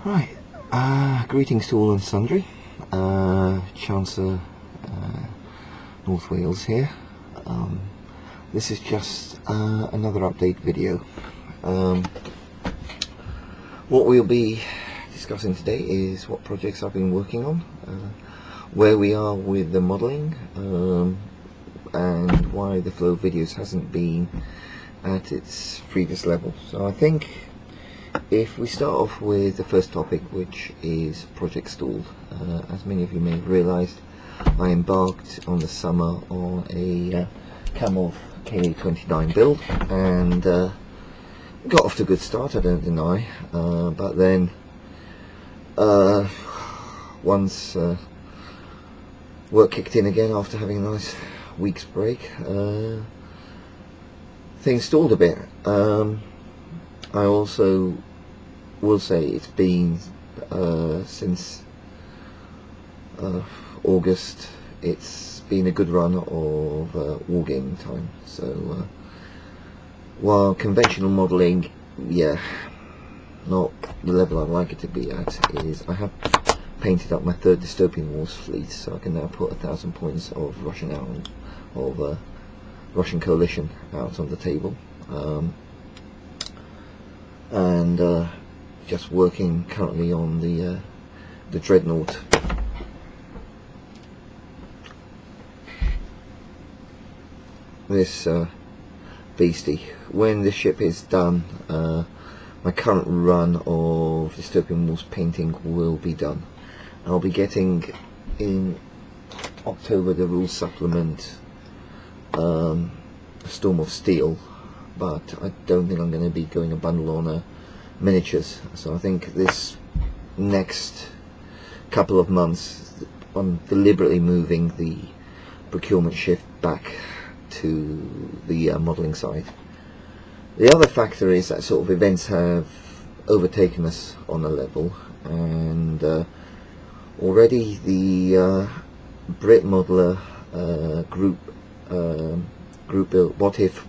Right, greetings to all and sundry. Chancellor North Wales here. This is just another update video. What we'll be discussing today is what projects I've been working on, where we are with the modelling, and why the flow of videos hasn't been at its previous level. So I think if we start off with the first topic, which is Project Stalled, as many of you may have realised, I embarked on the summer on a Camov KA-29 build, and got off to a good start, I don't deny, but then once work kicked in again after having a nice week's break, things stalled a bit. I also will say it's been since August, it's been a good run of wargaming time. So while conventional modelling, not the level I'd like it to be at, is I have painted up my third Dystopian Wars fleet, so I can now put 1,000 points of Russian coalition out on the table. And just working currently on the Dreadnought. This beastie. When this ship is done, my current run of Dystopian Wars painting will be done. I'll be getting in October the rules supplement, Storm of Steel, but I don't think I'm going to be going a bundle on miniatures. So I think this next couple of months I'm deliberately moving the procurement shift back to the modelling side. The other factor is that sort of events have overtaken us on a level, and already the Britmodeller group build, What If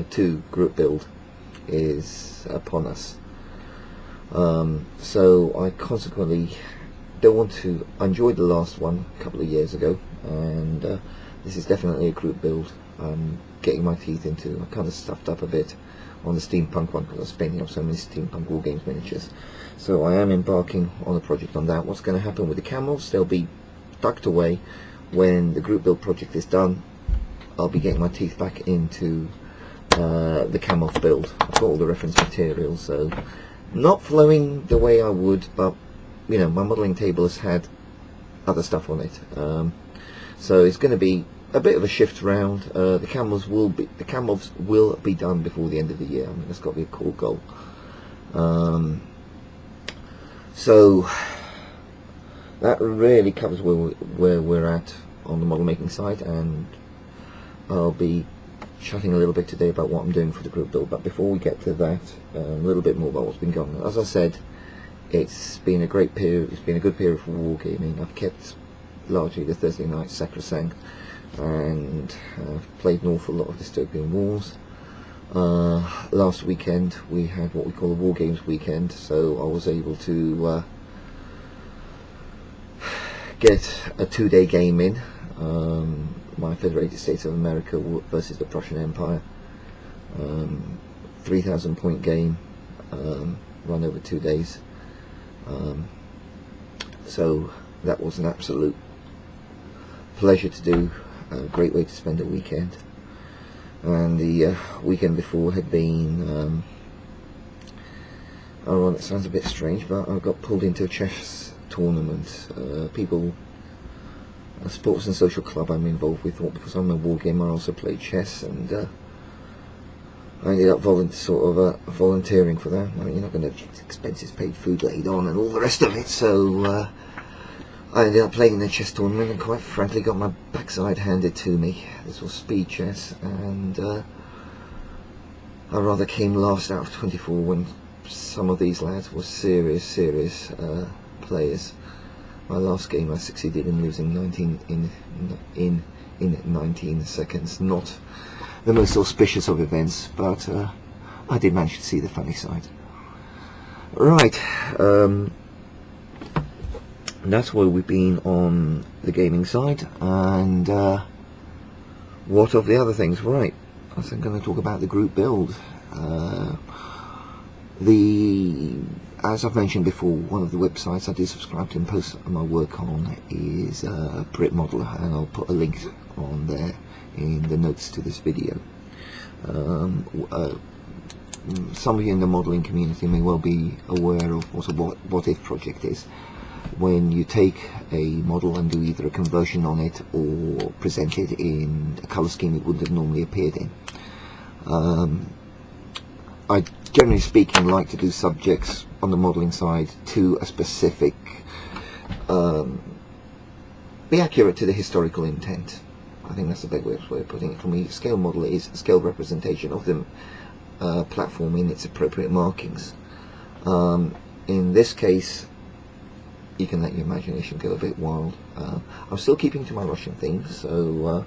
2 group build is upon us. So I consequently don't want to. I enjoyed the last one a couple of years ago, and this is definitely a group build I'm getting my teeth into. I kind of stuffed up a bit on the steampunk one because I was painting up so many steampunk war games miniatures. So I am embarking on a project on that. What's going to happen with the camels? They'll be tucked away. When the group build project is done, I'll be getting my teeth back into the Camel build. I've got all the reference materials, so not flowing the way I would, but you know, my modelling table has had other stuff on it, so it's going to be a bit of a shift round. The camels will be done before the end of the year. I mean, that's got to be a core goal. So that really covers where we're at on the model making side, and I'll be chatting a little bit today about what I'm doing for the group build. But before we get to that, a little bit more about what's been going on. As I said, it's been a great period. It's been a good period for wargaming. I've kept largely the Thursday night sacrosanct, and played an awful lot of Dystopian Wars. Last weekend we had what we call a War Games weekend, so I was able to get a 2-day game in. My Federated States of America versus the Prussian Empire, 3,000 point game, run over 2 days. So that was an absolute pleasure to do, a great way to spend a weekend. And the weekend before had been, oh well, that sounds a bit strange, but I got pulled into a chess tournament. A sports and social club I'm involved with thought, because I'm a war gamer, I also play chess, and I ended up volunteering for that. I mean, you're not going to have expenses paid, food laid on, and all the rest of it. So I ended up playing in the chess tournament, and quite frankly got my backside handed to me. This was speed chess, and I rather came last out of 24 when some of these lads were serious players. My last game I succeeded in losing 19 in 19 seconds. Not the most auspicious of events, but I did manage to see the funny side. Right, And that's why we've been on the gaming side. And what of the other things? Right, I think I'm going to talk about the group build. As I've mentioned before, one of the websites I do subscribe to and post my work on is Britmodeller, and I'll put a link on there in the notes to this video. Some of you in the modelling community may well be aware of what a what if project is. When you take a model and do either a conversion on it or present it in a colour scheme it wouldn't have normally appeared in. I, generally speaking, like to do subjects on the modelling side to a specific, be accurate to the historical intent. I think that's the best way of putting it. For me, scale model is a scale representation of the platform in its appropriate markings. In this case, you can let your imagination go a bit wild. I'm still keeping to my Russian theme, so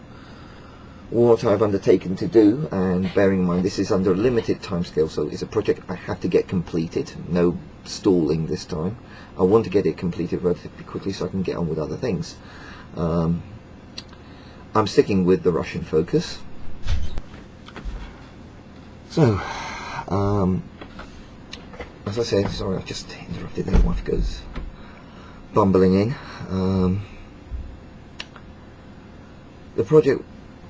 what I've undertaken to do, and bearing in mind this is under a limited time scale, so it's a project I have to get completed, no stalling this time. I want to get it completed relatively quickly so I can get on with other things. I'm sticking with the Russian focus. So, as I said, sorry, I just interrupted there, wife goes bumbling in. The project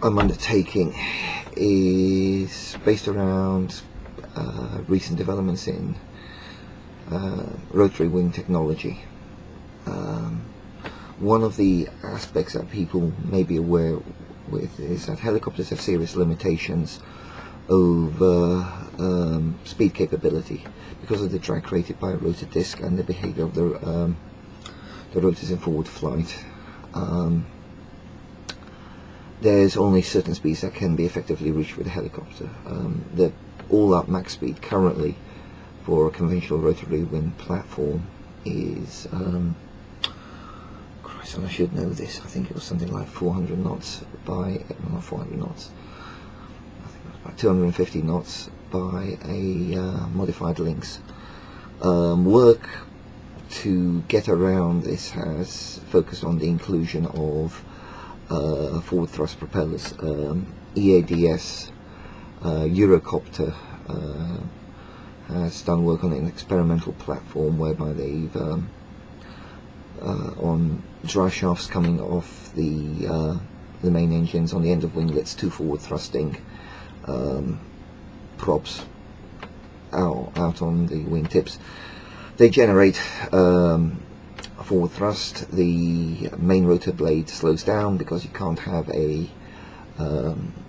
I'm undertaking is based around recent developments in rotary wing technology. One of the aspects that people may be aware with is that helicopters have serious limitations over speed capability because of the drag created by a rotor disc and the behavior of the rotors in forward flight. There's only certain speeds that can be effectively reached with a helicopter. The all-up max speed currently for a conventional rotary wing platform is, Christ, I should know this, I think it was something like 400 knots by, not 400 knots, I think it was about 250 knots by a modified Lynx. Work to get around this has focused on the inclusion of forward thrust propellers. EADS Eurocopter has done work on an experimental platform whereby they've on dry shafts coming off the main engines on the end of winglets, two forward thrusting props out on the wingtips. They generate forward thrust. The main rotor blade slows down because you can't have the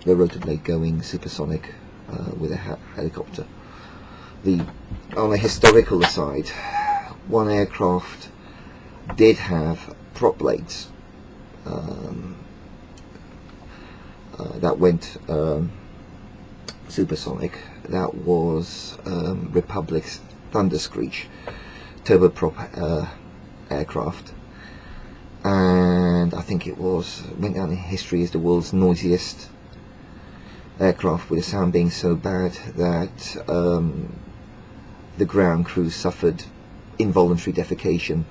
rotor blade going supersonic with a helicopter. On a historical aside, one aircraft did have prop blades that went supersonic. That was Republic's Thunder Screech turboprop aircraft, and I think it went down in history as the world's noisiest aircraft, with the sound being so bad that the ground crew suffered involuntary defecation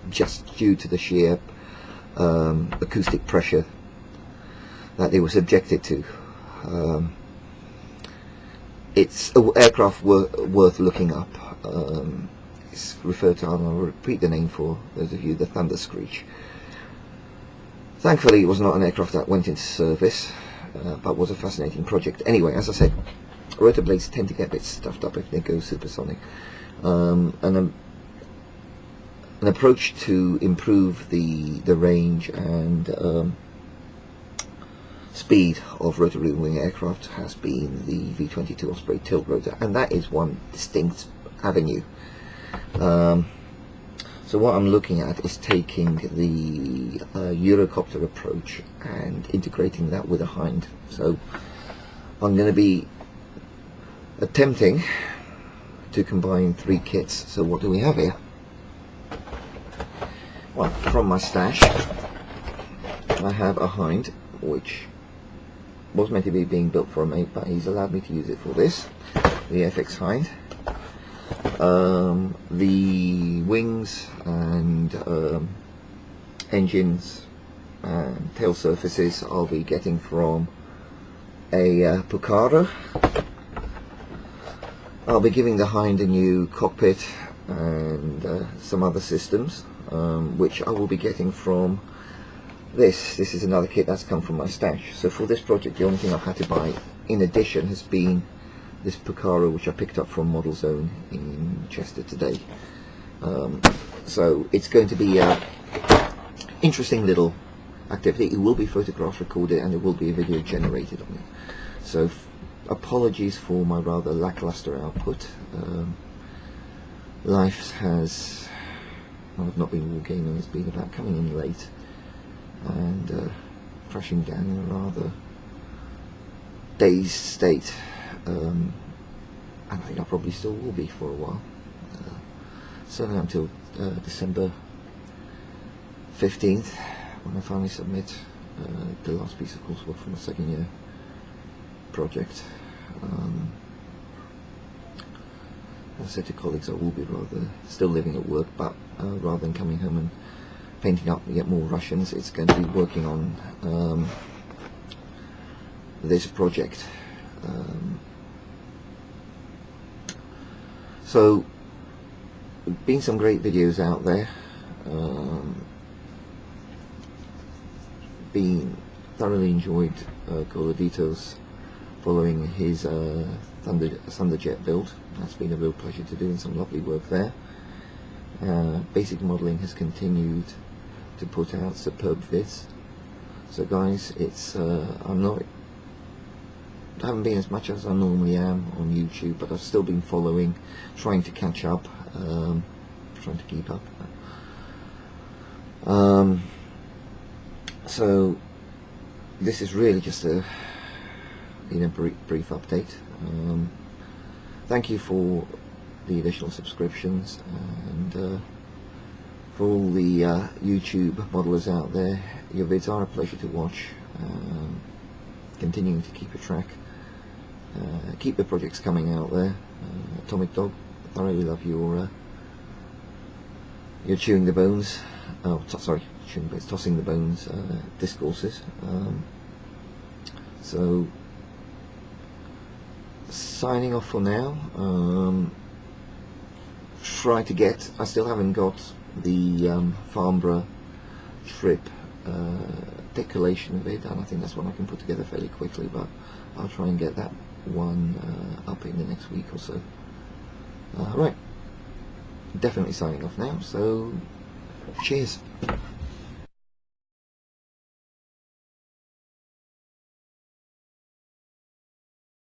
just due to the sheer acoustic pressure that they were subjected to. It's an aircraft worth looking up. It's referred to, I'll repeat the name for those of you, the Thunder Screech. Thankfully it was not an aircraft that went into service, but was a fascinating project. Anyway, as I said, rotor blades tend to get a bit stuffed up if they go supersonic. An approach to improve the range and speed of rotary wing aircraft has been the V-22 Osprey tilt rotor, and that is one distinct avenue. So what I'm looking at is taking the Eurocopter approach and integrating that with a hind. So I'm going to be attempting to combine three kits. So what do we have here? Well, from my stash I have a hind, which was meant to be being built for a mate, but he's allowed me to use it for this, the FX hind. The wings and engines and tail surfaces I'll be getting from a Pucara. I'll be giving the Hind a new cockpit and some other systems, which I will be getting from this is another kit that's come from my stash. So for this project the only thing I've had to buy in addition has been this Pucara, which I picked up from Model Zone in Chester today. So it's going to be an interesting little activity. It will be photograph recorded and it will be a video generated on it. So apologies for my rather lackluster output. Life has, well, I've not been wargaming, it's been about coming in late and crashing down in a rather dazed state. And I think I probably still will be for a while, certainly until December 15th, when I finally submit the last piece of coursework for my second year project. As I said to colleagues, I will be rather still living at work, but rather than coming home and painting up and get more Russians, it's going to be working on this project. So, been some great videos out there. Been thoroughly enjoyed Golodito's following his Thunderjet build. That's been a real pleasure to do, and some lovely work there. Basic modelling has continued to put out superb vids. So guys, it's I haven't been as much as I normally am on YouTube, but I've still been following, trying to catch up, trying to keep up. So this is really just a brief update. Thank you for the additional subscriptions, and for all the YouTube modelers out there, your vids are a pleasure to watch. Continuing to keep a track. Keep the projects coming out there. Atomic Dog, I really love your chewing the bones. Oh, sorry, chewing the bones, tossing the bones discourses. So signing off for now. Try to get. I still haven't got the Farnborough trip decollation of it, and I think that's one I can put together fairly quickly, but I'll try and get that one up in the next week or so. Right, definitely signing off now, so cheers.